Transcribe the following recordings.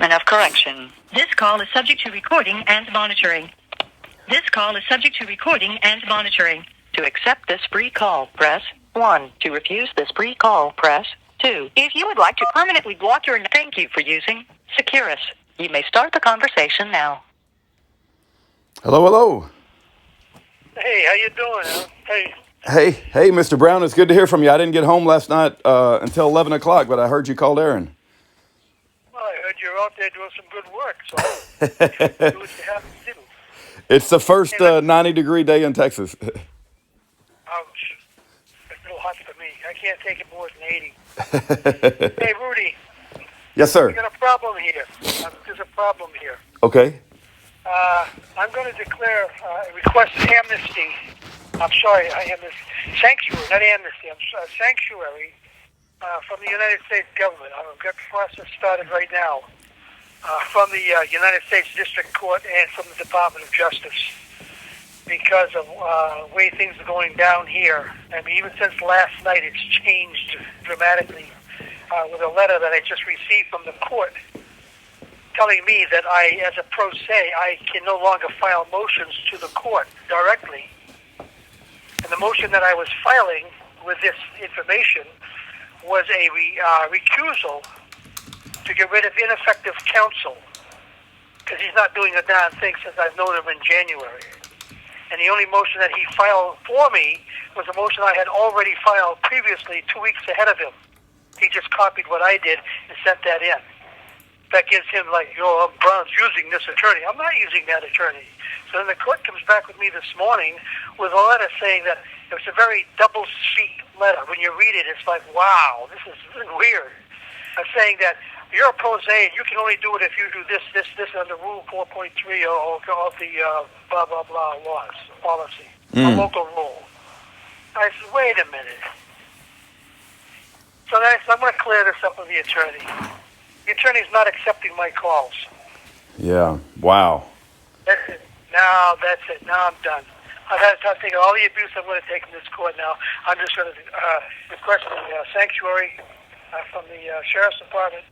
of Correction. This call is subject to recording and monitoring. This call is subject to recording and monitoring. To accept this free call, press 1. To refuse this free call, press 2. If you would like to permanently block your... Thank you for using Securus. You may start the conversation now. Hello, hello. Hey, how you doing? Hey. Hey, Mr. Brown, it's good to hear from you. I didn't get home last night until 11 o'clock, but I heard you called Aaron. Well, I heard you're out there doing some good work, so do what you have to do. It's the first 90-degree day in Texas. Ouch. It's a little hot for me. I can't take it more than 80. Hey, Rudy. Yes, sir. We got a problem here. There's a problem here. Okay. I'm going to declare request amnesty. I'm sorry, sanctuary, not amnesty. Sanctuary from the United States government. I'm going to get the process started right now from the United States District Court and from the Department of Justice because of the way things are going down here. I mean, even since last night, it's changed dramatically with a letter that I just received from the court telling me that I, as a pro se, I can no longer file motions to the court directly. And the motion that I was filing with this information was a recusal to get rid of ineffective counsel because he's not doing a darn thing since I've known him in January. And the only motion that he filed for me was a motion I had already filed previously 2 weeks ahead of him. He just copied what I did and sent that in. That gives him like, Brown's using this attorney. I'm not using that attorney. So then the court comes back with me this morning with a letter saying that it was a very double-speak letter. When you read it, it's like, wow, this is weird. I'm saying that you're a pro se and you can only do it if you do this under Rule 4.3 of the blah, blah, blah laws, policy, a local rule. I said, wait a minute. So I'm going to clear this up with the attorney. The attorney's not accepting my calls. Yeah. Wow. That's it. Now that's it. Now I'm done. I've had to take all the abuse I'm going to take from this court now. I'm just going to request a sanctuary from the Sheriff's Department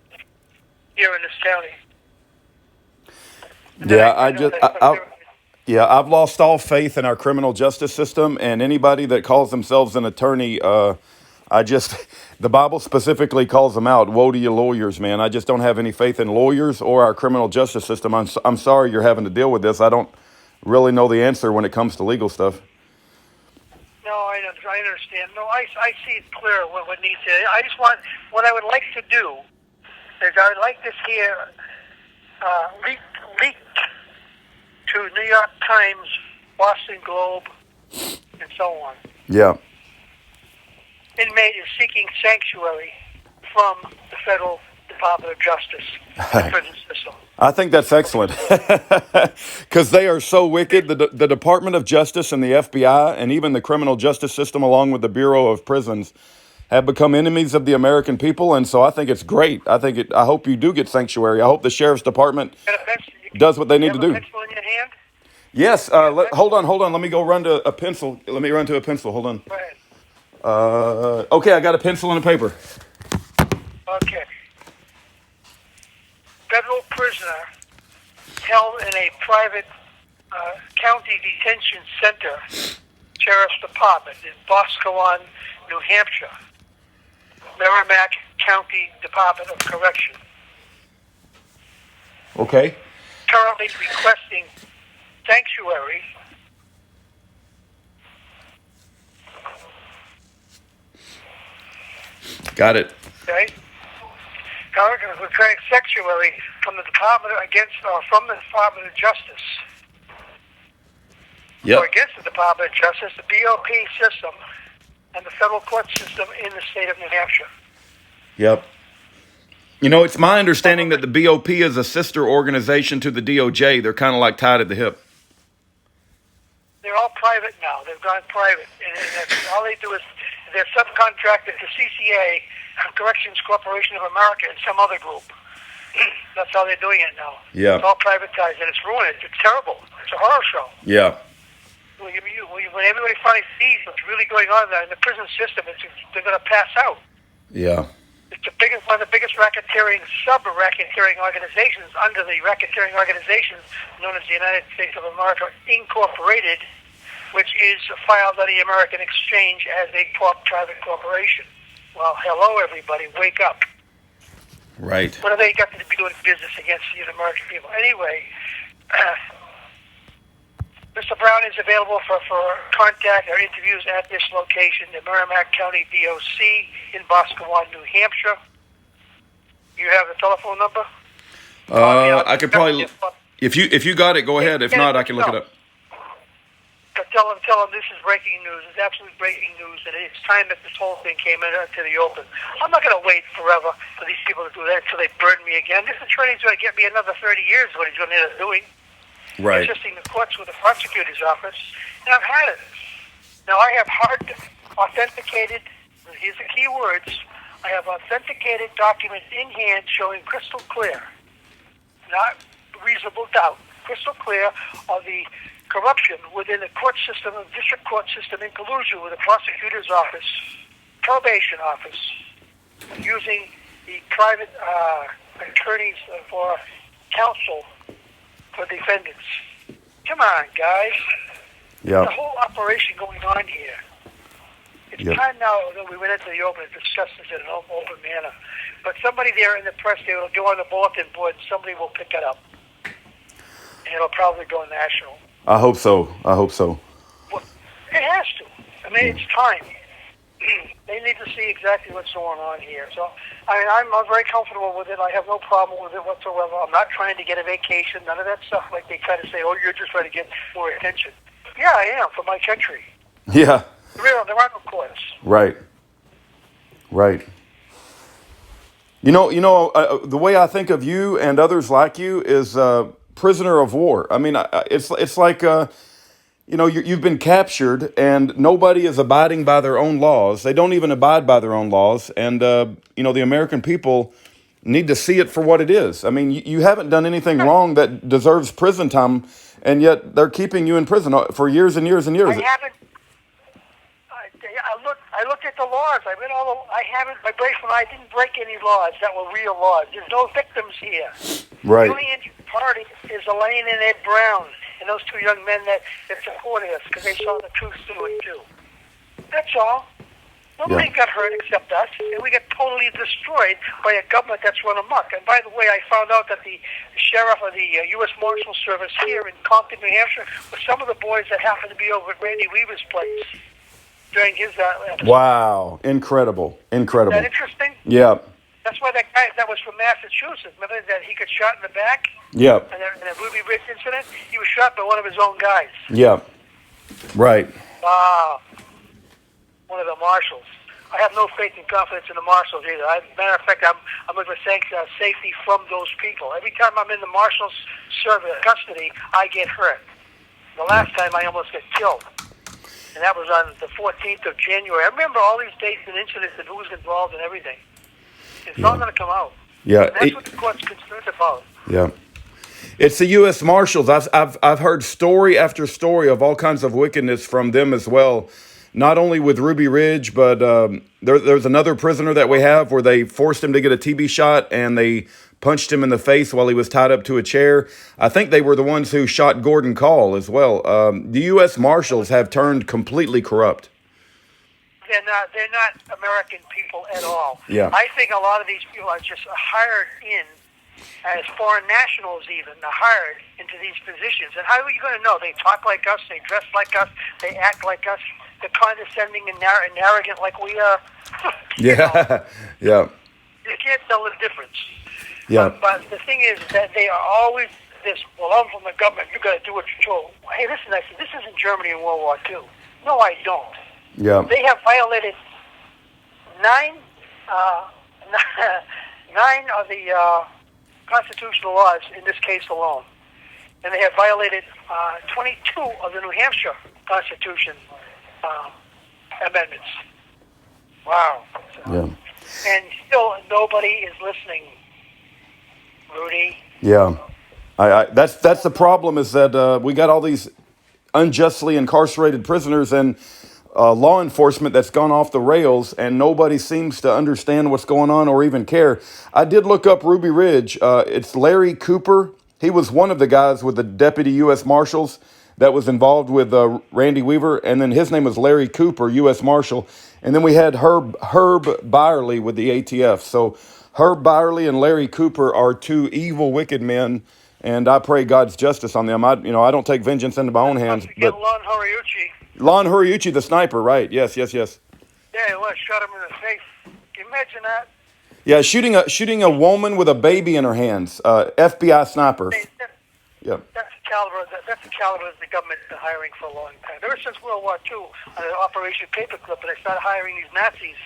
here in this county. I've lost all faith in our criminal justice system, and anybody that calls themselves an attorney, the Bible specifically calls them out. Woe to you lawyers, man. I just don't have any faith in lawyers or our criminal justice system. I'm sorry you're having to deal with this. I don't really know the answer when it comes to legal stuff. No, I understand. No, I see it clear what needs to. I just want, what I would like to do is I would like this here leaked to New York Times, Boston Globe, and so on. Yeah. Inmate is seeking sanctuary from the Federal Department of Justice and prison system. I think that's excellent because they are so wicked. The Department of Justice and the FBI and even the criminal justice system, along with the Bureau of Prisons, have become enemies of the American people. And so I think it's great. I hope you do get sanctuary. I hope the Sheriff's Department does what they need to do. You have a pencil in your hand? Yes. Hold on. Let me go run to a pencil. Let me run to a pencil. Hold on. Go ahead. Okay, I got a pencil and a paper. Okay. Federal prisoner held in a private county detention center, Sheriff's Department in Boscawen, New Hampshire, Merrimack County Department of Correction. Okay. Currently requesting sanctuary Got it. Okay. We're trying sanctuary from the Department of Justice. Yep. Or against the Department of Justice, the BOP system, and the federal court system in the state of New Hampshire. Yep. You know, it's my understanding that the BOP is a sister organization to the DOJ. They're kind of like tied at the hip. They're all private now. They've gone private. And all they do is they're subcontracted to CCA, Corrections Corporation of America, and some other group. That's how they're doing it now. Yeah. It's all privatized, and it's ruined. It's terrible. It's a horror show. Yeah. When everybody finally sees what's really going on there in the prison system, they're going to pass out. Yeah. It's one of the biggest racketeering, sub-racketeering organizations under the racketeering organization known as the United States of America Incorporated, which is filed on the American Exchange as a private corporation. Well, hello, everybody. Wake up. Right. What have they got to be doing business against the American people? Anyway, Mr. Brown is available for contact or interviews at this location, the Merrimack County DOC in Boscawen, New Hampshire. You have the telephone number? I could probably, if you got it, go ahead. If not, I can look it up. But tell them this is breaking news. It's absolute breaking news, and it's time that this whole thing came into the open. I'm not going to wait forever for these people to do that until they burn me again. This attorney's going to get me another 30 years. What he's going to end up doing. Right. Assisting the courts with the prosecutor's office, and I've had it. Now I have authenticated, here's the key words, I have authenticated documents in hand showing crystal clear, not reasonable doubt, crystal clear of the corruption within the court system, the district court system in collusion with the prosecutor's office, probation office, using the private attorneys for counsel for defendants. Come on, guys. Yeah. The whole operation going on here. It's time now that we went into the open and discussed this in an open manner. But somebody there in the press, they will go on the bulletin board, and somebody will pick it up. And it'll probably go national. I hope so. Well, it has to. I mean, it's time. They need to see exactly what's going on here. So, I mean, I'm very comfortable with it. I have no problem with it whatsoever. I'm not trying to get a vacation. None of that stuff like they try to say, oh, you're just trying to get more attention. Yeah, I am, for my country. Yeah. There are no courts. Right. The way I think of you and others like you is prisoner of war. I mean, it's like you've been captured and nobody is abiding by their own laws. They don't even abide by their own laws, and the American people need to see it for what it is. I mean, you haven't done anything wrong that deserves prison time, and yet they're keeping you in prison for years and years and years. I haven't. I looked at the laws. I read all. I haven't. My bracelet. I didn't break any laws that were real laws. There's no victims here. Right. The only injured party is Elaine and Ed Brown and those two young men that supported us because they saw the truth through it too. That's all. Nobody got hurt except us, and we got totally destroyed by a government that's run amok. And by the way, I found out that the sheriff of the U.S. Marshal Service here in Compton, New Hampshire, was some of the boys that happened to be over at Randy Weaver's place during his episode. Wow. Incredible. Is that interesting? Yeah. That's why that guy that was from Massachusetts, remember that he got shot in the back? Yeah. In the Ruby Ridge incident? He was shot by one of his own guys. Yeah. Right. Wow. One of the marshals. I have no faith and confidence in the marshals either. Matter of fact, I'm looking for safety from those people. Every time I'm in the marshal's service custody, I get hurt. The last time I almost got killed. And that was on the 14th of January. I remember all these dates and incidents and who was involved and everything. It's all going to come out. Yeah. And that's what the court's concerned about. Yeah. It's the U.S. Marshals. I've heard story after story of all kinds of wickedness from them as well. Not only with Ruby Ridge, but there's another prisoner that we have where they forced him to get a TB shot and they punched him in the face while he was tied up to a chair. I think they were the ones who shot Gordon Call as well. The U.S. Marshals have turned completely corrupt. They're not American people at all. Yeah. I think a lot of these people are just hired in as foreign nationals even, hired into these positions. And how are you going to know? They talk like us, they dress like us, they act like us, they're condescending and arrogant like we are. Yeah. Yeah. You can't tell the difference. Yeah. But the thing is that they are always this, well, I'm from the government, you got to do what you're told. Hey, listen, I said, this isn't Germany in World War II. No, I don't. Yeah. They have violated nine of the constitutional laws in this case alone. And they have violated 22 of the New Hampshire Constitution amendments. Wow. Yeah. And still nobody is listening, Rudy. Yeah. That's the problem is that we got all these unjustly incarcerated prisoners, and law enforcement that's gone off the rails, and nobody seems to understand what's going on or even care. I did look up Ruby Ridge. It's Larry Cooper. He was one of the guys with the deputy U.S. Marshals that was involved with Randy Weaver, and then his name was Larry Cooper, U.S. Marshal. And then we had Herb Byerly with the ATF. So Herb Byerly and Larry Cooper are two evil, wicked men, and I pray God's justice on them. I don't take vengeance into my own hands. But Lon Horiuchi. Lon Horiuchi, the sniper, right? Yes. Yeah, he was. Shot him in the face. Can you imagine that? Yeah, shooting a woman with a baby in her hands. FBI sniper. Yeah. That's the caliber of the government been hiring for a long time. Ever since World War II, Operation Paperclip, and they started hiring these Nazis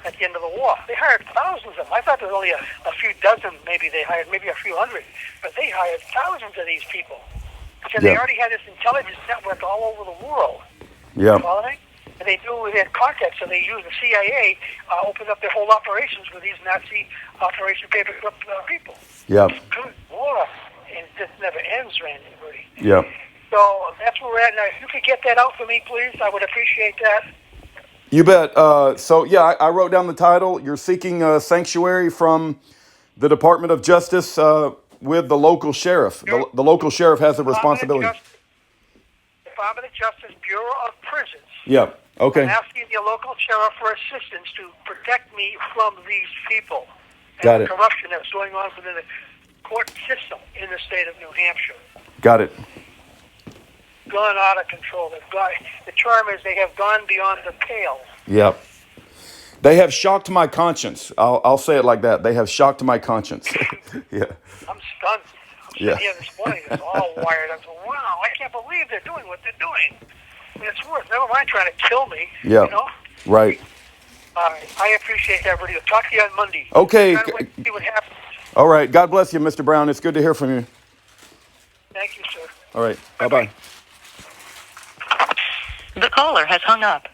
at the end of the war. They hired thousands of them. I thought there was only a few dozen, maybe they hired, maybe a few hundred, but they hired thousands of these people. Because they already had this intelligence network all over the world. Yeah. Follow me? And they had contacts, so they used the CIA, opened up their whole operations with these Nazi Operation Paperclip people. Yeah. Good war. And it just never ends, Randy. Yeah. So that's where we're at now. If you could get that out for me, please, I would appreciate that. You bet. I wrote down the title. You're seeking sanctuary from the Department of Justice with the local sheriff. The local sheriff has a responsibility. Department of Justice, Bureau of Prisons. Yeah. Okay. I'm asking the local sheriff for assistance to protect me from these people. Got and it. the corruption that's going on within the court system in the state of New Hampshire. Got it. Gone out of control. The term is they have gone beyond the pale. Yep. They have shocked my conscience. I'll say it like that. They have shocked my conscience. Yeah. I'm stunned. I'm sitting here this morning. It's all wired. I'm going, wow, I can't believe they're doing what they're doing. And it's worse. Never mind trying to kill me. Yeah. You know? Right. All right. I appreciate that, Rudy. I'll talk to you on Monday. Okay. I'm trying to wait to see what happens. All right. God bless you, Mr. Brown. It's good to hear from you. Thank you, sir. All right. Bye-bye. The caller has hung up.